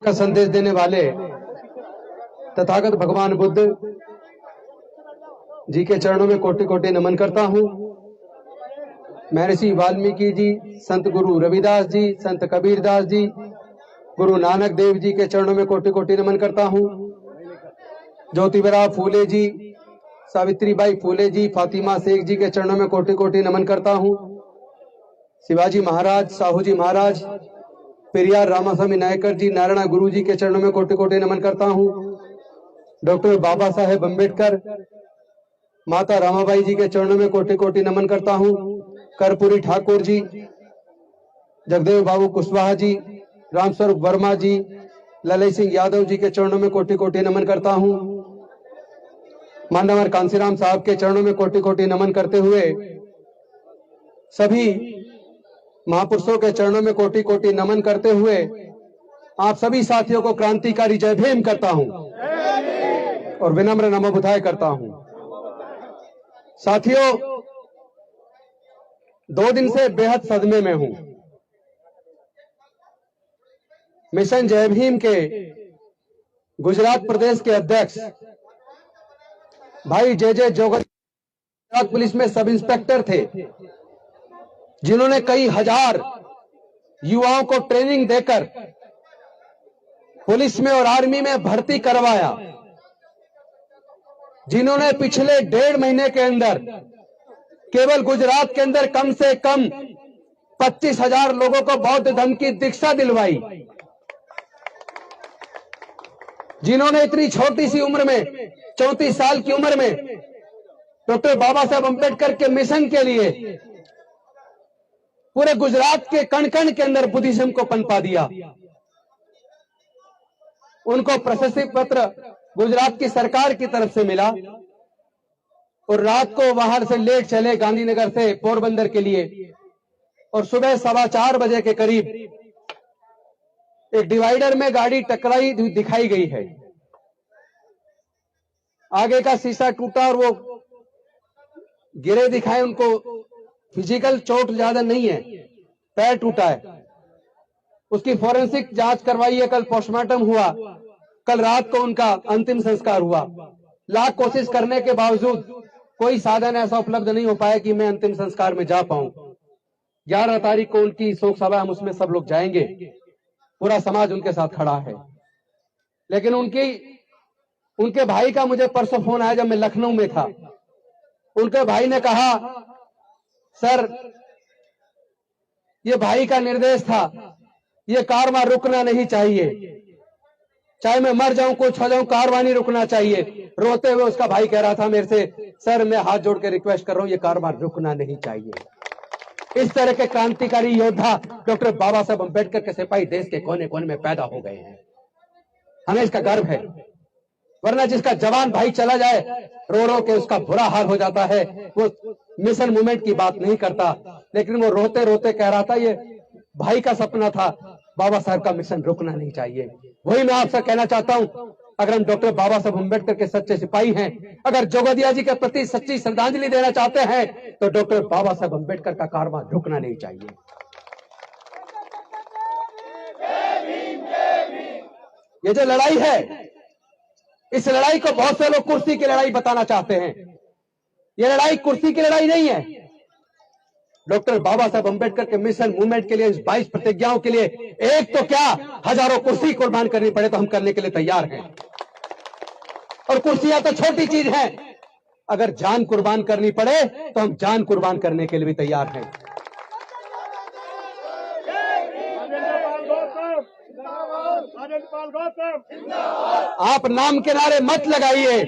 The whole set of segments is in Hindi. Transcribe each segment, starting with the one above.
का संदेश देने वाले तथागत भगवान बुद्ध जी के चरणों में कोटि कोटि नमन करता हूँ। महर्षि वाल्मीकि जी, संत गुरु रविदास जी, संत कबीरदास जी, गुरु नानक देव जी के चरणों में कोटि कोटि नमन करता हूँ। ज्योतिबा फूले जी, सावित्रीबाई फूले जी, फातिमा शेख जी के चरणों में कोटि कोटि नमन करता हूँ। शिवाजी महाराज, साहू जी महाराज, पेरियार रामास्वामी नायकर जी, नारायण गुरु जी के चरणों में कोटि कोटि नमन करता हूँ। डॉक्टर बाबा साहेब अम्बेडकर, माता रामाबाई जी के चरणों में कोटि कोटि नमन करता हूँ। कर्पूरी ठाकुर जी, जगदेव बाबू कुशवाहा जी, रामस्वरूप वर्मा जी, ललय सिंह यादव जी के चरणों में कोटि कोटि नमन करता हूँ। मानवर कांसीराम साहब के चरणों में कोटि कोटि नमन करते हुए सभी महापुरुषों के चरणों में कोटि कोटि नमन करते हुए आप सभी साथियों को क्रांतिकारी जय भीम करता हूं और विनम्र नमो बुधाय करता हूं। साथियों, 2 दिन से बेहद सदमे में हूं। मिशन जय भीम के गुजरात प्रदेश के अध्यक्ष भाई जे जोगत गुजरात पुलिस में सब इंस्पेक्टर थे, जिन्होंने कई हजार युवाओं को ट्रेनिंग देकर पुलिस में और आर्मी में भर्ती करवाया, जिन्होंने पिछले 1.5 महीने के अंदर केवल गुजरात के अंदर कम से कम 25,000 लोगों को बौद्ध धर्म की दीक्षा दिलवाई, जिन्होंने इतनी छोटी सी उम्र में 34 साल की उम्र में डॉक्टर बाबा साहेब अम्बेडकर के मिशन के लिए पूरे गुजरात के कण कण के अंदर बुद्धिज्म को पनपा दिया। उनको प्रशस्ति पत्र गुजरात की सरकार की तरफ से मिला और रात को बाहर से लेट चले गांधीनगर से पोरबंदर के लिए, और सुबह 4:15 बजे के करीब एक डिवाइडर में गाड़ी टकराई दिखाई गई है। आगे का शीशा टूटा और वो गिरे दिखाए। उनको फिजिकल चोट ज्यादा नहीं है, पैर टूटा है। उसकी फोरेंसिक जांच करवाई है, कल पोस्टमार्टम हुआ, कल रात को उनका अंतिम संस्कार हुआ। लाख कोशिश करने के बावजूद कोई साधन ऐसा उपलब्ध नहीं हो पाया कि मैं अंतिम संस्कार में जा पाऊं। 11 तारीख को उनकी शोक सभा, हम उसमें सब लोग जाएंगे, पूरा समाज उनके साथ खड़ा है। लेकिन उनके भाई का मुझे परसों फोन आया जब मैं लखनऊ में था। उनके भाई ने कहा, सर ये भाई का निर्देश था, ये कारवां रुकना नहीं चाहिए, चाहे मैं मर जाऊं, कुछ हो जाऊं, कारवां नहीं रुकना चाहिए। रोते हुए उसका भाई कह रहा था मेरे से, सर मैं हाथ जोड़ के रिक्वेस्ट कर रहा हूं, ये कारवां रुकना नहीं चाहिए। इस तरह के क्रांतिकारी योद्धा डॉक्टर बाबा साहब अम्बेडकर के सिपाही देश के कोने कोने में पैदा हो गए हैं। हमें इसका गर्व है। वरना जिसका जवान भाई चला जाए रो रो के उसका बुरा हाल हो जाता है। वो मिशन मूवमेंट की बात नहीं करता, लेकिन वो रोते रोते कह रहा था ये भाई का सपना था, बाबा साहब का मिशन रुकना नहीं चाहिए। वही मैं आपसे कहना चाहता हूं, अगर हम डॉक्टर बाबा साहब अम्बेडकर के सच्चे सिपाही हैं, अगर जोगदिया जी के प्रति सच्ची श्रद्धांजलि देना चाहते हैं, तो डॉक्टर बाबा साहब अम्बेडकर का कारवां रुकना नहीं चाहिए। ये जो लड़ाई है, इस लड़ाई को बहुत से लोग कुर्सी की लड़ाई बताना चाहते हैं। ये लड़ाई कुर्सी की लड़ाई नहीं है। डॉक्टर बाबा साहब अम्बेडकर के मिशन मूवमेंट के लिए, इस 22 प्रतिज्ञाओं के लिए एक तो क्या हजारों कुर्सी कुर्बान करनी पड़े तो हम करने के लिए तैयार हैं। और कुर्सियां तो छोटी चीज है, अगर जान कुर्बान करनी पड़े तो हम जान कुर्बान करने के लिए भी तैयार हैं। आप नाम के नारे मत लगाइए,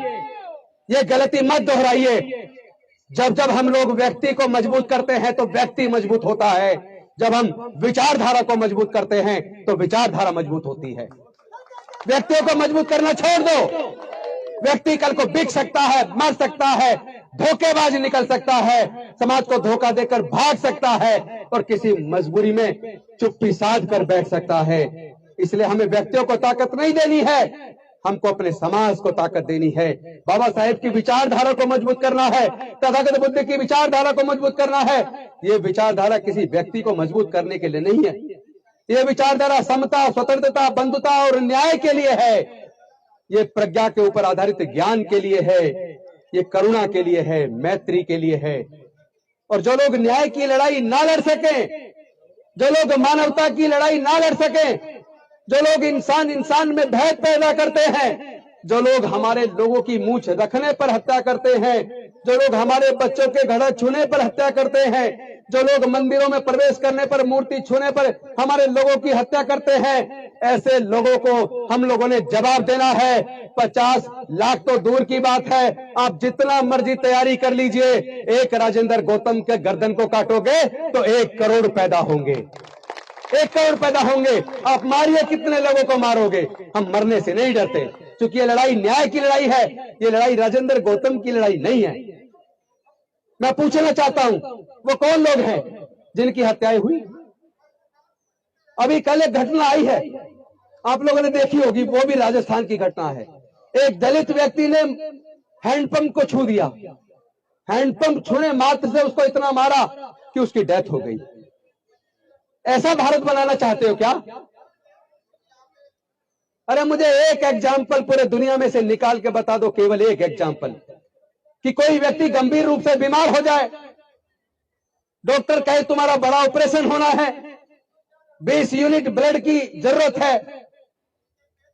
ये गलती मत दोहराइए। जब जब हम लोग व्यक्ति को मजबूत करते हैं तो व्यक्ति मजबूत होता है। जब हम विचारधारा को मजबूत करते हैं तो विचारधारा मजबूत होती है। व्यक्तियों को मजबूत करना छोड़ दो। व्यक्ति कल को बिक सकता है, मर सकता है, धोखेबाज निकल सकता है, समाज को धोखा देकर भाग सकता है और किसी मजबूरी में चुप्पी साध कर बैठ सकता है। इसलिए हमें व्यक्तियों को ताकत नहीं देनी है, हमको अपने समाज को ताकत देनी है। बाबा साहेब की विचारधारा को मजबूत करना है, तथागत बुद्ध की विचारधारा को मजबूत करना है। ये विचारधारा किसी व्यक्ति को मजबूत करने के लिए नहीं है, ये विचारधारा समता, स्वतंत्रता, बंधुता और न्याय के लिए है। ये प्रज्ञा के ऊपर आधारित ज्ञान के लिए है। ये करुणा के लिए है, मैत्री के लिए है। और जो लोग न्याय की लड़ाई ना लड़ सके, जो लोग मानवता की लड़ाई ना लड़ सके, जो लोग इंसान में भेद पैदा करते हैं, जो लोग हमारे लोगों की मूंछ रखने पर हत्या करते हैं, जो लोग हमारे बच्चों के घड़ा छूने पर हत्या करते हैं, जो लोग मंदिरों में प्रवेश करने पर, मूर्ति छूने पर हमारे लोगों की हत्या करते हैं, ऐसे लोगों को हम लोगों ने जवाब देना है। 50 लाख तो दूर की बात है, आप जितना मर्जी तैयारी कर लीजिए, एक राजेंद्र गौतम के गर्दन को काटोगे तो 1 करोड़ पैदा होंगे, 1 करोड़ पैदा होंगे। आप मारिए, कितने लोगों को मारोगे? हम मरने से नहीं डरते, क्योंकि ये लड़ाई न्याय की लड़ाई है, ये लड़ाई राजेंद्र गौतम की लड़ाई नहीं है। मैं पूछना चाहता हूं, वो कौन लोग हैं जिनकी हत्याएं हुई? अभी कल एक घटना आई है, आप लोगों ने देखी होगी, वो भी राजस्थान की घटना है। एक दलित व्यक्ति ने हैंडपंप को छू दिया, हैंडपंप छूने मात्र से उसको इतना मारा कि उसकी डेथ हो गई। ऐसा भारत बनाना चाहते हो क्या? अरे मुझे एक एग्जाम्पल पूरे दुनिया में से निकाल के बता दो, केवल एक एग्जाम्पल, कि कोई व्यक्ति गंभीर रूप से बीमार हो जाए, डॉक्टर कहे तुम्हारा बड़ा ऑपरेशन होना है, 20 यूनिट ब्लड की जरूरत है,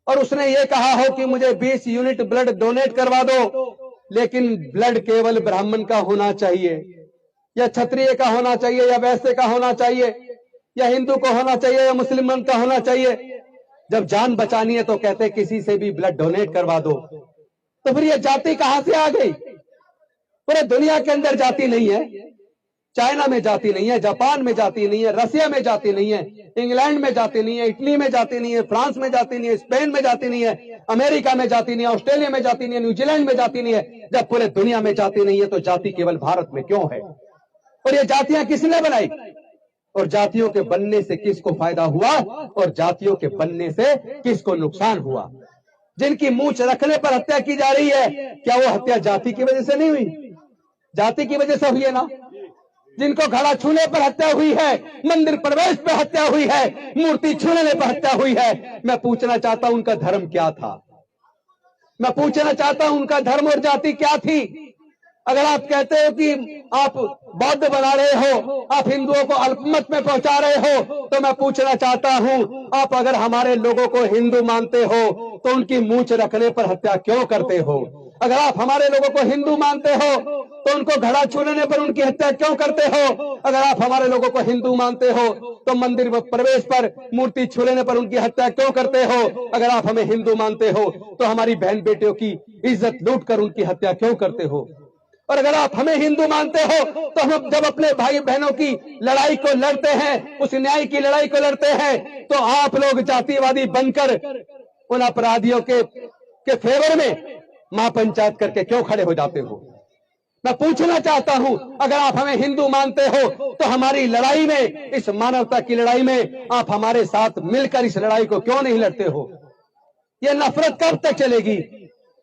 और उसने ये कहा हो कि मुझे 20 यूनिट ब्लड डोनेट करवा दो, लेकिन ब्लड केवल ब्राह्मण का होना चाहिए, या क्षत्रिय का होना चाहिए, या वैश्य का होना चाहिए, या हिंदू को होना चाहिए, या मुसलमान का होना चाहिए। जब जान बचानी है तो कहते किसी से भी ब्लड डोनेट करवा दो। तो फिर ये जाति कहां से आ गई? पूरे दुनिया के अंदर जाति नहीं है, चाइना में जाति नहीं है, जापान में जाति नहीं है, रसिया में जाति नहीं है, इंग्लैंड में जाति नहीं है, इटली में जाति नहीं है, फ्रांस में जाति नहीं है, स्पेन में जाति नहीं है, अमेरिका में जाति नहीं है, ऑस्ट्रेलिया में जाति नहीं है, न्यूजीलैंड में जाति नहीं है। जब पूरे दुनिया में जाति नहीं है तो जाति केवल भारत में क्यों है? और ये जातियां किसने बनाई? और जातियों के बनने से किसको फायदा हुआ, और जातियों के बनने से किसको नुकसान हुआ? जिनकी मूंछ रखने पर हत्या की जा रही है, क्या वो हत्या जाति की वजह से नहीं हुई? जाति की वजह से हुई है ना। जिनको घड़ा छूने पर हत्या हुई है, मंदिर प्रवेश पर हत्या हुई है, मूर्ति छूने पर हत्या हुई है, मैं पूछना चाहता हूं उनका धर्म क्या था? मैं पूछना चाहता हूं उनका धर्म और जाति क्या थी? अगर आप कहते हो कि आप बौद्ध बना रहे हो, आप हिंदुओं को अल्पमत में पहुंचा रहे हो, तो मैं पूछना चाहता हूं, आप अगर हमारे लोगों को हिंदू मानते हो तो उनकी मूंछ रखने पर हत्या क्यों करते हो? अगर आप हमारे लोगों को हिंदू मानते हो तो उनको घड़ा छूने पर उनकी हत्या क्यों करते हो? अगर आप हमारे लोगों को हिंदू मानते हो तो मंदिर में प्रवेश पर, मूर्ति छूने पर उनकी हत्या क्यों करते हो? अगर आप हमें हिंदू मानते हो तो हमारी बहन बेटियों की इज्जत लूट कर उनकी हत्या क्यों करते हो? और अगर आप हमें हिंदू मानते हो तो हम जब अपने भाई बहनों की लड़ाई को लड़ते हैं, उस न्याय की लड़ाई को लड़ते हैं, तो आप लोग जातिवादी बनकर उन अपराधियों के फेवर में महापंचायत करके क्यों खड़े हो जाते हो? मैं पूछना चाहता हूं, अगर आप हमें हिंदू मानते हो तो हमारी लड़ाई में, इस मानवता की लड़ाई में आप हमारे साथ मिलकर इस लड़ाई को क्यों नहीं लड़ते हो? यह नफरत कब तक चलेगी?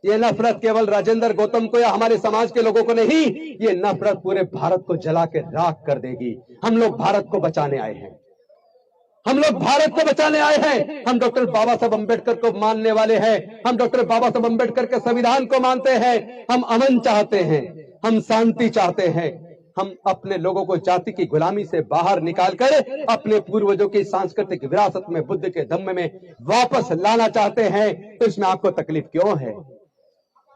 ये नफरत केवल राजेंद्र गौतम को या हमारे समाज के लोगों को नहीं, ये नफरत पूरे भारत को जला के राख कर देगी। हम लोग भारत को बचाने आए हैं, हम लोग भारत को बचाने आए हैं। हम डॉक्टर बाबा साहब अम्बेडकर को मानने वाले हैं, हम डॉक्टर बाबा साहब अम्बेडकर के संविधान को मानते हैं। हम अमन चाहते हैं, हम शांति चाहते हैं, हम अपने लोगों को जाति की गुलामी से बाहर निकालकर अपने पूर्वजों की सांस्कृतिक विरासत में, बुद्ध के धम्म में वापस लाना चाहते हैं। तो इसमें आपको तकलीफ क्यों है?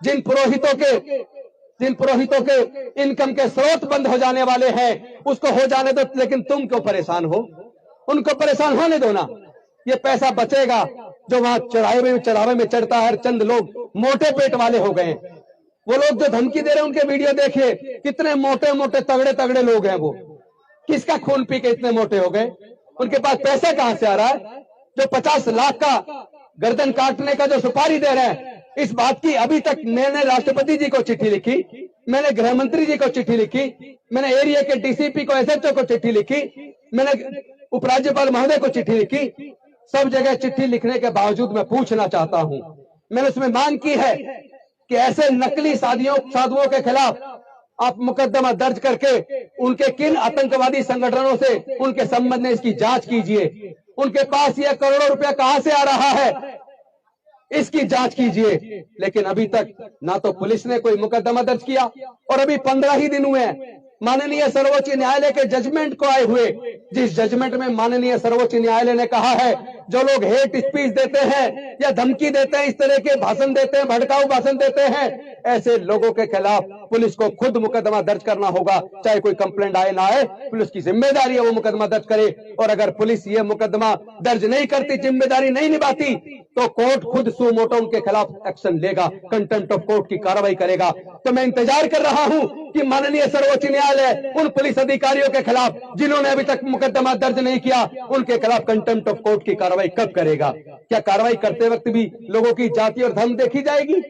जिन पुरोहितों के इनकम के स्रोत बंद हो जाने वाले हैं, उसको हो जाने दो, लेकिन तुम क्यों परेशान हो? उनको परेशान होने दो ना। ये पैसा बचेगा जो वहां चढ़ावे में चढ़ता है। चंद लोग मोटे पेट वाले हो गए, वो लोग जो धमकी दे रहे हैं उनके वीडियो देखिए, कितने मोटे मोटे तगड़े तगड़े लोग हैं। वो किसका खून पी के इतने मोटे हो गए? उनके पास पैसा कहां से आ रहा है? जो 50 लाख का गर्दन काटने का जो सुपारी दे रहे हैं, इस बात की अभी तक मैंने राष्ट्रपति जी को चिट्ठी लिखी, मैंने गृह मंत्री जी को चिट्ठी लिखी, मैंने एरिया के डीसीपी को, एसएचओ को चिट्ठी लिखी, मैंने उपराज्यपाल महोदय को चिट्ठी लिखी। सब जगह चिट्ठी लिखने के बावजूद मैं पूछना चाहता हूं, मैंने उसमें मांग की है कि ऐसे नकली साधुओं के खिलाफ आप मुकदमा दर्ज करके उनके किन आतंकवादी संगठनों से उनके संबंध में इसकी जांच कीजिए। उनके पास ये करोड़ों रुपया कहां से आ रहा है, इसकी जांच कीजिए। लेकिन अभी तक ना तो पुलिस ने कोई मुकदमा दर्ज किया, और अभी 15 ही दिन हुए हैं माननीय सर्वोच्च न्यायालय के जजमेंट को आए हुए, जिस जजमेंट में माननीय सर्वोच्च न्यायालय ने कहा है जो लोग हेट स्पीच देते हैं या धमकी देते हैं, इस तरह के भाषण देते हैं, भड़काऊ भाषण देते हैं, ऐसे लोगों के खिलाफ पुलिस को खुद मुकदमा दर्ज करना होगा। चाहे कोई कंप्लेंट आए ना आए, पुलिस की जिम्मेदारी है वो मुकदमा दर्ज करे। और अगर पुलिस ये मुकदमा दर्ज नहीं करती, जिम्मेदारी नहीं निभाती, तो कोर्ट खुद सू मोटो उनके खिलाफ एक्शन लेगा, कंटेम्प्ट ऑफ कोर्ट की कार्रवाई करेगा। तो मैं इंतजार कर रहा हूं कि माननीय सर्वोच्च न्यायालय उन पुलिस अधिकारियों के खिलाफ जिन्होंने अभी तक मुकदमा दर्ज नहीं किया, उनके खिलाफ कंटेम्प्ट ऑफ कोर्ट की कार्रवाई कब करेगा। क्या कार्रवाई करते वक्त भी लोगों की जाति और धर्म देखी जाएगी,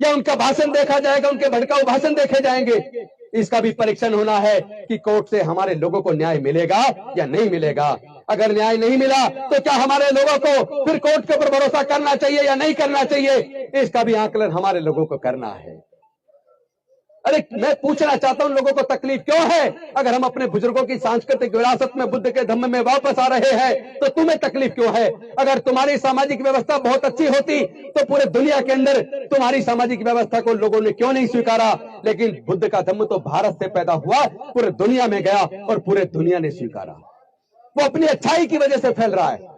या उनका भाषण देखा जाएगा, उनके भड़काऊ भाषण देखे जाएंगे? इसका भी परीक्षण होना है कि कोर्ट से हमारे लोगों को न्याय मिलेगा या नहीं मिलेगा। अगर न्याय नहीं मिला तो क्या हमारे लोगों को फिर कोर्ट के ऊपर भरोसा करना चाहिए या नहीं करना चाहिए, इसका भी आकलन हमारे लोगों को करना है। अरे मैं पूछना चाहता हूं, लोगों को तकलीफ क्यों है? अगर हम अपने बुजुर्गों की सांस्कृतिक विरासत में, बुद्ध के धम्म में वापस आ रहे हैं, तो तुम्हें तकलीफ क्यों है? अगर तुम्हारी सामाजिक व्यवस्था बहुत अच्छी होती तो पूरे दुनिया के अंदर तुम्हारी सामाजिक व्यवस्था को लोगों ने क्यों नहीं स्वीकारा? लेकिन बुद्ध का धम्म तो भारत से पैदा हुआ, पूरे दुनिया में गया और पूरे दुनिया ने स्वीकारा। वो अपनी अच्छाई की वजह से फैल रहा है।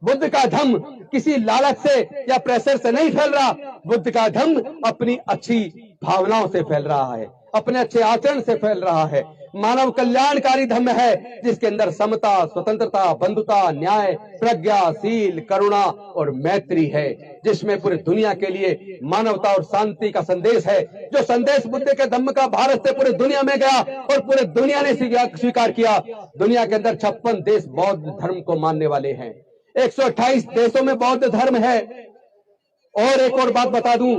बुद्ध का धम्म किसी लालच से या प्रेशर से नहीं फैल रहा। बुद्ध का धम्म अपनी अच्छी भावनाओं से फैल रहा है, अपने अच्छे आचरण से फैल रहा है। मानव कल्याणकारी धम्म है जिसके अंदर समता, स्वतंत्रता, बंधुता, न्याय, प्रज्ञा, शील, करुणा और मैत्री है, जिसमें पूरी दुनिया के लिए मानवता और शांति का संदेश है। जो संदेश बुद्ध के धम्म का भारत से पूरी दुनिया में गया और पूरे दुनिया ने स्वीकार किया। दुनिया के अंदर 56 देश बौद्ध धर्म को मानने वाले हैं, 128 देशों में बौद्ध धर्म है। और एक और बात बता दूं,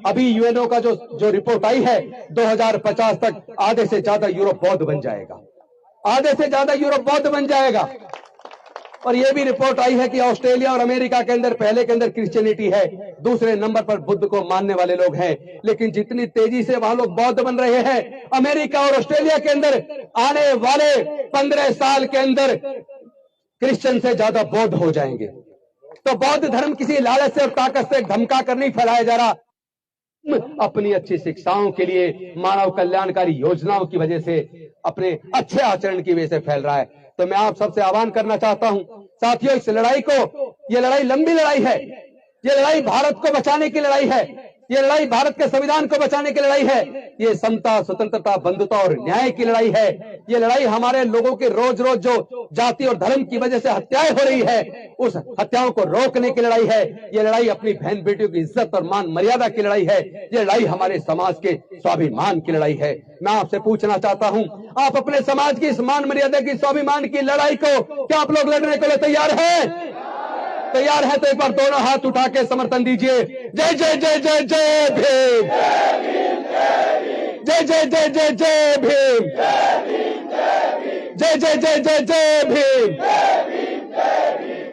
अभी यूएनओ का जो रिपोर्ट आई है, 2050 तक आधे से ज्यादा यूरोप बौद्ध बन जाएगा, आधे से ज्यादा यूरोप बौद्ध बन जाएगा। और यह भी रिपोर्ट आई है कि ऑस्ट्रेलिया और अमेरिका के अंदर पहले के अंदर क्रिश्चियनिटी है, दूसरे नंबर पर बुद्ध को मानने वाले लोग हैं। लेकिन जितनी तेजी से वहां लोग बौद्ध बन रहे हैं, अमेरिका और ऑस्ट्रेलिया के अंदर आने वाले 15 साल के अंदर क्रिश्चियन से ज्यादा बौद्ध हो जाएंगे। तो बौद्ध धर्म किसी लालच से और ताकत से धमका कर नहीं फैलाया जा रहा, अपनी अच्छी शिक्षाओं के लिए, मानव कल्याणकारी योजनाओं की वजह से, अपने अच्छे आचरण की वजह से फैल रहा है। तो मैं आप सबसे आह्वान करना चाहता हूं साथियों, इस लड़ाई को, ये लड़ाई लंबी लड़ाई है, ये लड़ाई भारत को बचाने की लड़ाई है, ये लड़ाई भारत के संविधान को बचाने की लड़ाई है, ये समता, स्वतंत्रता, बंधुता और न्याय की लड़ाई है। ये लड़ाई हमारे लोगों की रोज रोज जो जाति और धर्म की वजह से हत्याएं हो रही है, उस हत्याओं को रोकने की लड़ाई है। ये लड़ाई अपनी बहन बेटियों की इज्जत और मान मर्यादा की लड़ाई है। ये लड़ाई हमारे समाज के स्वाभिमान की लड़ाई है। मैं आपसे पूछना चाहता हूं, आप अपने समाज की इस मान मर्यादा की, स्वाभिमान की लड़ाई को क्या आप लोग लड़ने के लिए तैयार हैं? तैयार है तो एक बार दोनों हाथ उठा के समर्थन दीजिए। जय जय जय जय जय भीम, जय जय जय जय जय भीम, जय जय जय जय जय भीम।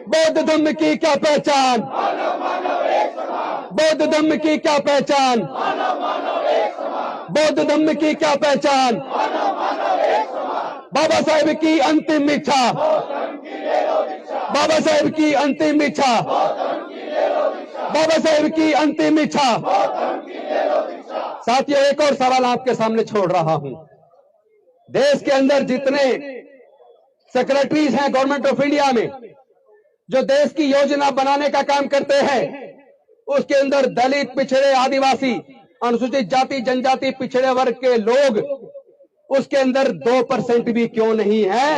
बौद्ध धम्म की क्या पहचान, बौद्ध धम्म की क्या पहचान, बौद्ध धम्म की क्या पहचान। बाबा साहेब की अंतिम इच्छा, बाबा साहेब की अंतिम इच्छा, बाबा साहेब की अंतिम इच्छा। साथियों, एक और सवाल आपके सामने छोड़ रहा हूं। देश के अंदर जितने सेक्रेटरीज हैं गवर्नमेंट ऑफ इंडिया में, जो देश की योजना बनाने का काम करते हैं, उसके अंदर दलित, पिछड़े, आदिवासी, अनुसूचित जाति, जनजाति, पिछड़े वर्ग के लोग उसके अंदर 2% भी क्यों नहीं है?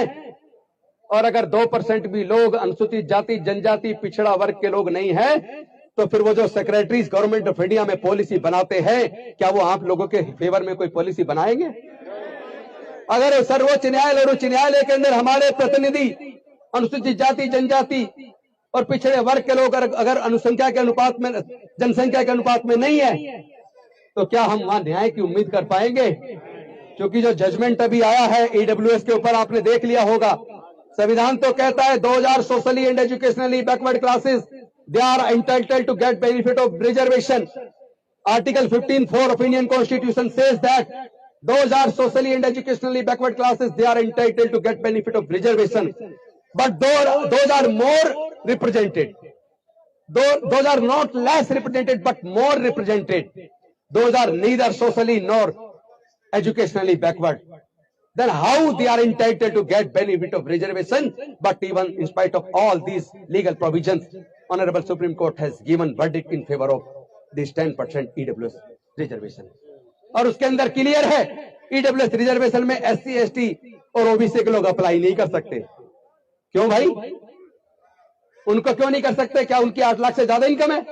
और अगर 2% भी लोग अनुसूचित जाति, जनजाति, पिछड़ा वर्ग के लोग नहीं है, तो फिर वो जो सेक्रेटरीज गवर्नमेंट ऑफ इंडिया में पॉलिसी बनाते हैं, क्या वो आप लोगों के फेवर में कोई पॉलिसी बनाएंगे? अगर सर्वोच्च न्यायालय और उच्च न्यायालय के अंदर हमारे प्रतिनिधि अनुसूचित जाति, जनजाति और पिछड़े वर्ग के लोग अगर अनुसंख्या के अनुपात में, जनसंख्या के अनुपात में नहीं है, तो क्या हम वहां न्याय की उम्मीद कर पाएंगे? क्योंकि जो जजमेंट अभी आया है ईडब्ल्यूएस के ऊपर, आपने देख लिया होगा, संविधान तो कहता है 2000 socially and educationally backward classes they are entitled to get benefit of reservation. Article 15(4) of Indian constitution says that those are socially and educationally backward classes, they are entitled to get benefit of reservation. but those are more represented. Those are not less represented, but more represented. Those are neither socially nor educationally backward. Then how they are entitled to get benefit of reservation? But even in spite of all these legal provisions, Honorable Supreme Court has given verdict in favor of this 10% EWS reservation. और उसके अंदर क्लियर है, EWS रिजर्वेशन में SC, ST और OBC के लोग अप्लाई नहीं कर सकते। क्यों भाई? उनको क्यों नहीं कर सकते? क्या उनकी 8 लाख से ज्यादा इनकम है?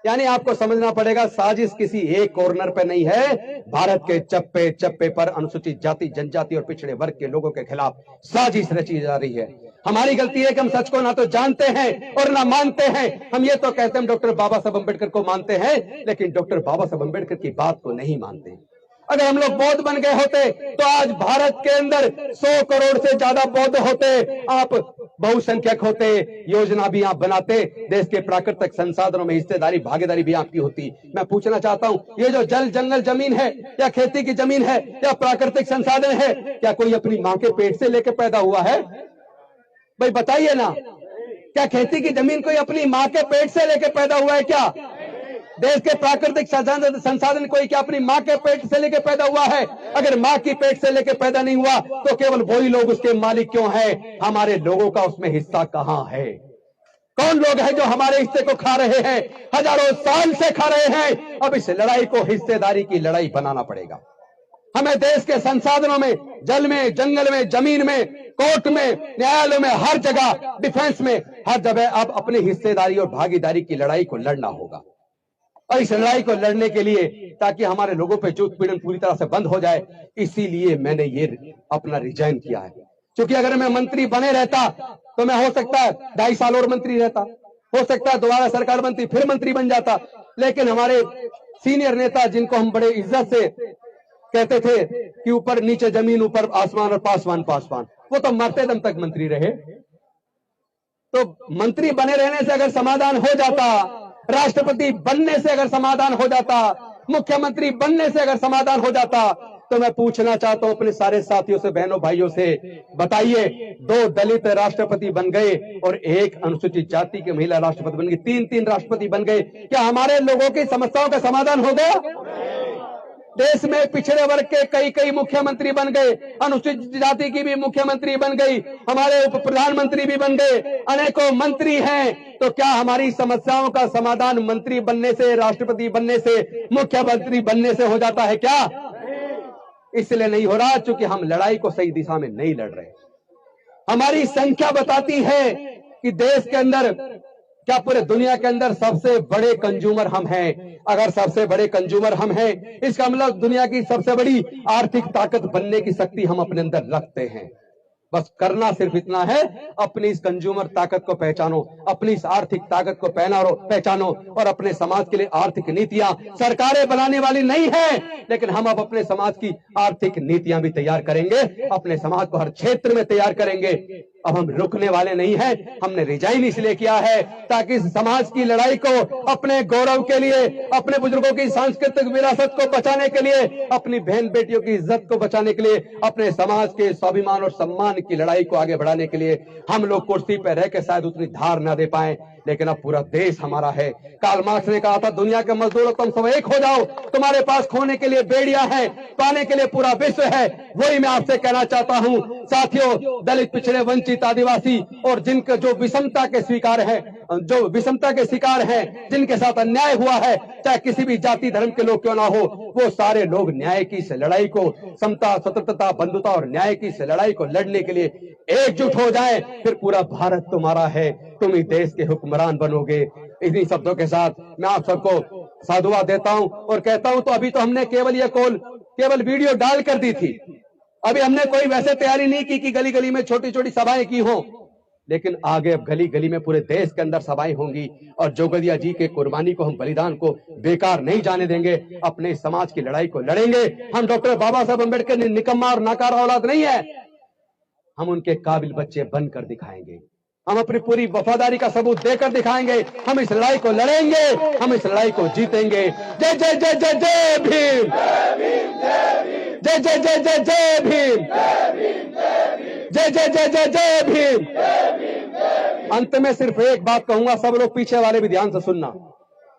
यानी आपको समझना पड़ेगा, साजिश किसी एक कॉर्नर पे नहीं है, भारत के चप्पे चप्पे पर अनुसूचित जाति, जनजाति और पिछड़े वर्ग के लोगों के खिलाफ साजिश रची जा रही है। हमारी गलती है कि हम सच को ना तो जानते हैं और ना मानते हैं। हम ये तो कहते हैं हम डॉक्टर बाबा साहब अम्बेडकर को मानते हैं, लेकिन डॉक्टर बाबा साहब अम्बेडकर की बात को नहीं मानते हैं। अगर हम लोग बौद्ध बन गए होते तो आज भारत के अंदर 100 करोड़ से ज्यादा बौद्ध होते, आप बहुसंख्यक होते, योजना भी आप बनाते, देश के प्राकृतिक संसाधनों में हिस्सेदारी, भागीदारी भी आपकी होती। मैं पूछना चाहता हूं, ये जो जल जंगल जमीन है या खेती की जमीन है या प्राकृतिक संसाधन है, क्या कोई अपनी मां के पेट से लेकर पैदा हुआ है? भाई बताइए ना, क्या खेती की जमीन कोई अपनी मां के पेट से लेकर पैदा हुआ है? क्या देश के प्राकृतिक संसाधन कोई क्या अपनी मां के पेट से लेकर पैदा हुआ है? अगर मां की पेट से लेकर पैदा नहीं हुआ तो केवल वही लोग उसके मालिक क्यों हैं? हमारे लोगों का उसमें हिस्सा कहां है? कौन लोग हैं जो हमारे हिस्से को खा रहे हैं, हजारों साल से खा रहे हैं? अब इस लड़ाई को हिस्सेदारी की लड़ाई बनाना पड़ेगा। हमें देश के संसाधनों में, जल में, जंगल में, जमीन में, कोर्ट में, न्यायालयों में, हर जगह, डिफेंस में, हर जगह अब अपनी हिस्सेदारी और भागीदारी की लड़ाई को लड़ना होगा। और इस लड़ाई को लड़ने के लिए, ताकि हमारे लोगों पे जो उत्पीड़न पूरी तरह से बंद हो जाए, इसीलिए मैंने ये अपना रिजाइन किया है। क्योंकि अगर मैं मंत्री बने रहता तो मैं हो सकता है 2.5 साल और मंत्री रहता, हो सकता है दोबारा सरकार बनती, फिर मंत्री बन जाता। लेकिन हमारे सीनियर नेता, जिनको हम बड़े इज्जत से कहते थे कि ऊपर नीचे जमीन, ऊपर आसमान और पासवान पासवान, वो तो मरते दम तक मंत्री रहे। तो मंत्री बने रहने से अगर समाधान हो जाता, राष्ट्रपति बनने से अगर समाधान हो जाता, मुख्यमंत्री बनने से अगर समाधान हो जाता, तो मैं पूछना चाहता हूं अपने सारे साथियों से, बहनों भाइयों से, बताइए, 2 दलित राष्ट्रपति बन गए और 1 अनुसूचित जाति की महिला राष्ट्रपति बन गई, 3 राष्ट्रपति बन गए, क्या हमारे लोगों की समस्याओं का समाधान हो गया? देश में पिछड़े वर्ग के कई मुख्यमंत्री बन गए, अनुसूचित जाति की भी मुख्यमंत्री बन गई, हमारे उप प्रधानमंत्री भी बन गए, अनेकों मंत्री हैं। तो क्या हमारी समस्याओं का समाधान मंत्री बनने से, राष्ट्रपति बनने से, मुख्यमंत्री बनने से हो जाता है क्या? इसलिए नहीं हो रहा क्योंकि हम लड़ाई को सही दिशा में नहीं लड़ रहे। हमारी संख्या बताती है कि देश के अंदर, क्या पूरे दुनिया के अंदर सबसे बड़े कंज्यूमर हम हैं। अगर सबसे बड़े कंज्यूमर हम हैं, इसका मतलब दुनिया की सबसे बड़ी आर्थिक ताकत बनने की शक्ति हम अपने अंदर रखते हैं। बस करना सिर्फ इतना है, अपनी इस कंज्यूमर ताकत को पहचानो, अपनी इस आर्थिक ताकत को पहचानो और अपने समाज के लिए आर्थिक नीतियां सरकारें बनाने वाली नहीं है, लेकिन हम अब अपने समाज की आर्थिक नीतियां भी तैयार करेंगे, अपने समाज को हर क्षेत्र में तैयार करेंगे। अब हम रुकने वाले नहीं हैं। हमने रिजाइन इसलिए किया है ताकि इस समाज की लड़ाई को अपने गौरव के लिए, अपने बुजुर्गों की सांस्कृतिक विरासत को बचाने के लिए, अपनी बहन बेटियों की इज्जत को बचाने के लिए, अपने समाज के स्वाभिमान और सम्मान की लड़ाई को आगे बढ़ाने के लिए हम लोग कुर्सी पर रह के शायद उतनी धार न दे पाए, लेकिन अब पूरा देश हमारा है। कार्ल मार्क्स ने कहा था, दुनिया के मजदूरों तुम सब एक हो जाओ, तुम्हारे पास खोने के लिए बेड़िया है, पाने के लिए पूरा विश्व है। वही मैं आपसे कहना चाहता हूं साथियों, दलित, पिछड़े, वंचित, आदिवासी और जिनके जो विषमता के शिकार हैं, जिनके साथ अन्याय हुआ है, चाहे किसी भी जाति धर्म के लोग क्यों ना हो, वो सारे लोग न्याय की इस लड़ाई को, समता, स्वतंत्रता, बंधुता और न्याय की इस लड़ाई को लड़ने के लिए एकजुट हो जाएं। फिर पूरा भारत तुम्हारा है, तुम ही देश के हुक्मरान बनोगे। इन्हीं शब्दों के साथ मैं आप सबको साधुवाद देता हूं और कहता हूं, तो अभी तो हमने केवल वीडियो डाल कर दी थी। अभी हमने कोई वैसे तैयारी नहीं की कि गली गली में छोटी छोटी सभाएं की हों, लेकिन आगे अब गली गली में पूरे देश के अंदर सभाएं होंगी और जोगदिया जी के कुर्बानी को, हम बलिदान को बेकार नहीं जाने देंगे। अपने समाज की लड़ाई को लड़ेंगे। हम डॉक्टर बाबा साहब अम्बेडकर ने निकम्मा और नाकारा औलाद नहीं है, हम उनके काबिल बच्चे बनकर दिखाएंगे। हम अपनी पूरी वफादारी का सबूत देकर दिखाएंगे। हम इस लड़ाई को लड़ेंगे, हम इस लड़ाई को जीतेंगे। जय जय जय जय जय भीम, जय जय जय जय जय भीम। जय जय जय जय जय भीम। अंत में सिर्फ एक बात कहूंगा, सब लोग पीछे वाले भी ध्यान से सुनना।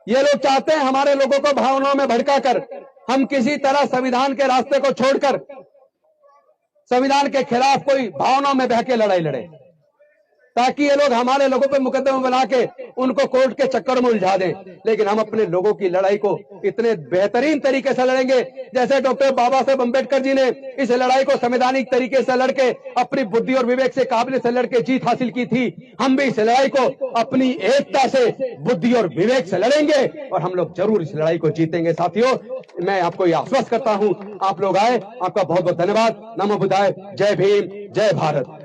ये लोग चाहते हैं हमारे लोगों को भावनाओं में भड़काकर हम किसी तरह संविधान के रास्ते को छोड़कर संविधान के खिलाफ कोई भावनाओं में बह के लड़ाई लड़े, ताकि ये लोग हमारे लोगों पे मुकदमे बना के उनको कोर्ट के चक्कर में उलझा दें। लेकिन हम अपने लोगों की लड़ाई को इतने बेहतरीन तरीके से लड़ेंगे, जैसे डॉक्टर बाबा साहब अम्बेडकर जी ने इस लड़ाई को संवैधानिक तरीके से लड़के अपनी बुद्धि और विवेक से काबिलियत से लड़के जीत हासिल की थी। हम भी इस लड़ाई को अपनी एकता से, बुद्धि और विवेक से लड़ेंगे और हम लोग जरूर इस लड़ाई को जीतेंगे। साथियों, मैं आपको यह आश्वस्त करता हूं, आप लोग आए, आपका बहुत बहुत धन्यवाद। नमो बुद्धाय, जय भीम, जय भारत।